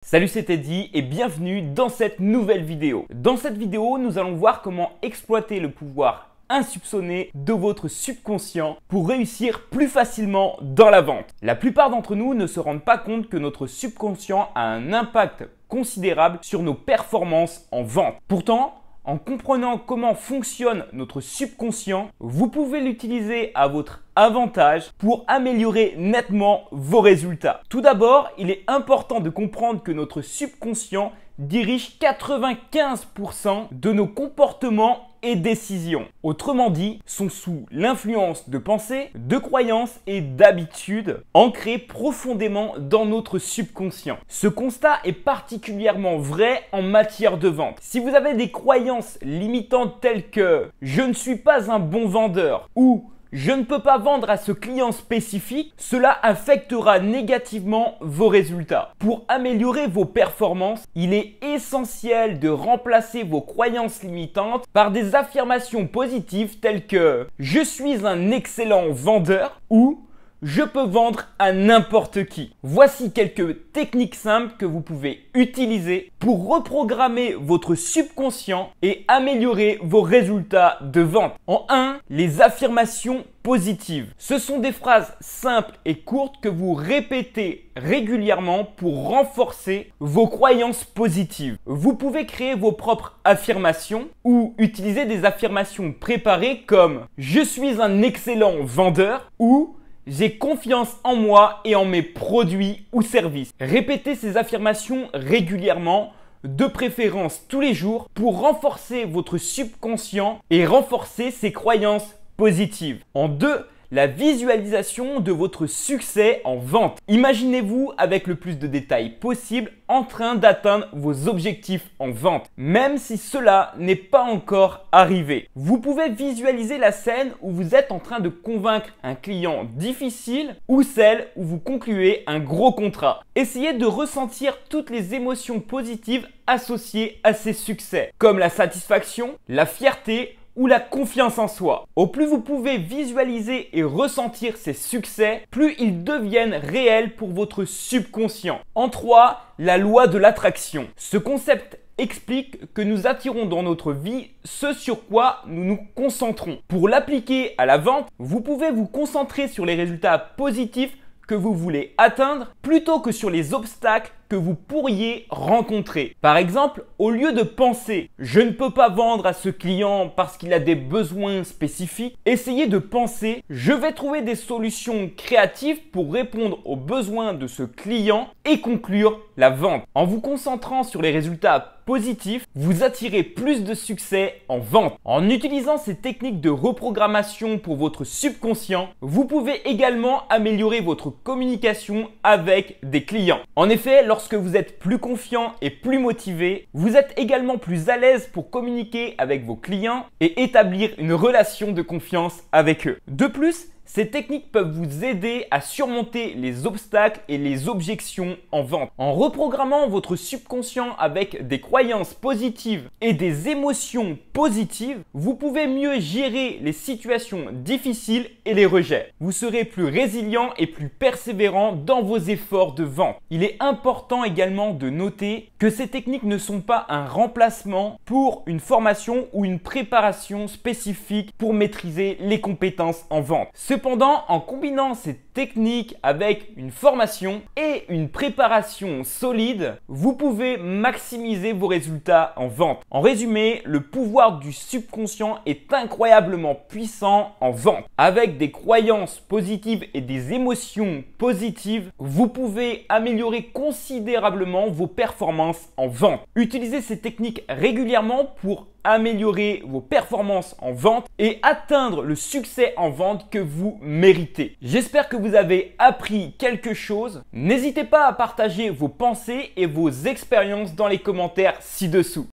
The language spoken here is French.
Salut, c'est Teddy et bienvenue dans cette nouvelle vidéo. Dans cette vidéo, nous allons voir comment exploiter le pouvoir insoupçonné de votre subconscient pour réussir plus facilement dans la vente. La plupart d'entre nous ne se rendent pas compte que notre subconscient a un impact considérable sur nos performances en vente. Pourtant, en comprenant comment fonctionne notre subconscient, vous pouvez l'utiliser à votre avantage pour améliorer nettement vos résultats. Tout d'abord, il est important de comprendre que notre subconscient dirige 95% de nos comportements et décisions. Autrement dit, sont sous l'influence de pensées, de croyances et d'habitudes ancrées profondément dans notre subconscient. Ce constat est particulièrement vrai en matière de vente. Si vous avez des croyances limitantes telles que « je ne suis pas un bon vendeur » ou je ne peux pas vendre à ce client spécifique, cela affectera négativement vos résultats. Pour améliorer vos performances, il est essentiel de remplacer vos croyances limitantes par des affirmations positives telles que « je suis un excellent vendeur » ou je peux vendre à n'importe qui. Voici quelques techniques simples que vous pouvez utiliser pour reprogrammer votre subconscient et améliorer vos résultats de vente. En 1, les affirmations positives. Ce sont des phrases simples et courtes que vous répétez régulièrement pour renforcer vos croyances positives. Vous pouvez créer vos propres affirmations ou utiliser des affirmations préparées comme « je suis un excellent vendeur » ou j'ai confiance en moi et en mes produits ou services. Répétez ces affirmations régulièrement, de préférence tous les jours, pour renforcer votre subconscient et renforcer ses croyances positives. En 2, la visualisation de votre succès en vente. Imaginez-vous avec le plus de détails possible en train d'atteindre vos objectifs en vente, même si cela n'est pas encore arrivé. Vous pouvez visualiser la scène où vous êtes en train de convaincre un client difficile ou celle où vous concluez un gros contrat. Essayez de ressentir toutes les émotions positives associées à ces succès, comme la satisfaction, la fierté, ou la confiance en soi. Au plus vous pouvez visualiser et ressentir ces succès, plus ils deviennent réels pour votre subconscient. En 3, la loi de l'attraction. Ce concept explique que nous attirons dans notre vie ce sur quoi nous nous concentrons. Pour l'appliquer à la vente, vous pouvez vous concentrer sur les résultats positifs que vous voulez atteindre plutôt que sur les obstacles que vous pourriez rencontrer. Par exemple, au lieu de penser « je ne peux pas vendre à ce client parce qu'il a des besoins spécifiques », essayez de penser « je vais trouver des solutions créatives pour répondre aux besoins de ce client et conclure la vente ». En vous concentrant sur les résultats positifs, vous attirez plus de succès en vente. En utilisant ces techniques de reprogrammation pour votre subconscient, vous pouvez également améliorer votre communication avec des clients. En effet, lorsque vous êtes plus confiant et plus motivé, vous êtes également plus à l'aise pour communiquer avec vos clients et établir une relation de confiance avec eux. De plus, ces techniques peuvent vous aider à surmonter les obstacles et les objections en vente. En reprogrammant votre subconscient avec des croyances positives et des émotions positives, vous pouvez mieux gérer les situations difficiles et les rejets. Vous serez plus résilient et plus persévérant dans vos efforts de vente. Il est important également de noter que ces techniques ne sont pas un remplacement pour une formation ou une préparation spécifique pour maîtriser les compétences en vente. Cependant, en combinant ces techniques avec une formation et une préparation solide, vous pouvez maximiser vos résultats en vente. En résumé, le pouvoir du subconscient est incroyablement puissant en vente. Avec des croyances positives et des émotions positives, vous pouvez améliorer considérablement vos performances en vente. Utilisez ces techniques régulièrement pour améliorer vos performances en vente et atteindre le succès en vente que vous méritez. J'espère que vous avez appris quelque chose. N'hésitez pas à partager vos pensées et vos expériences dans les commentaires ci-dessous.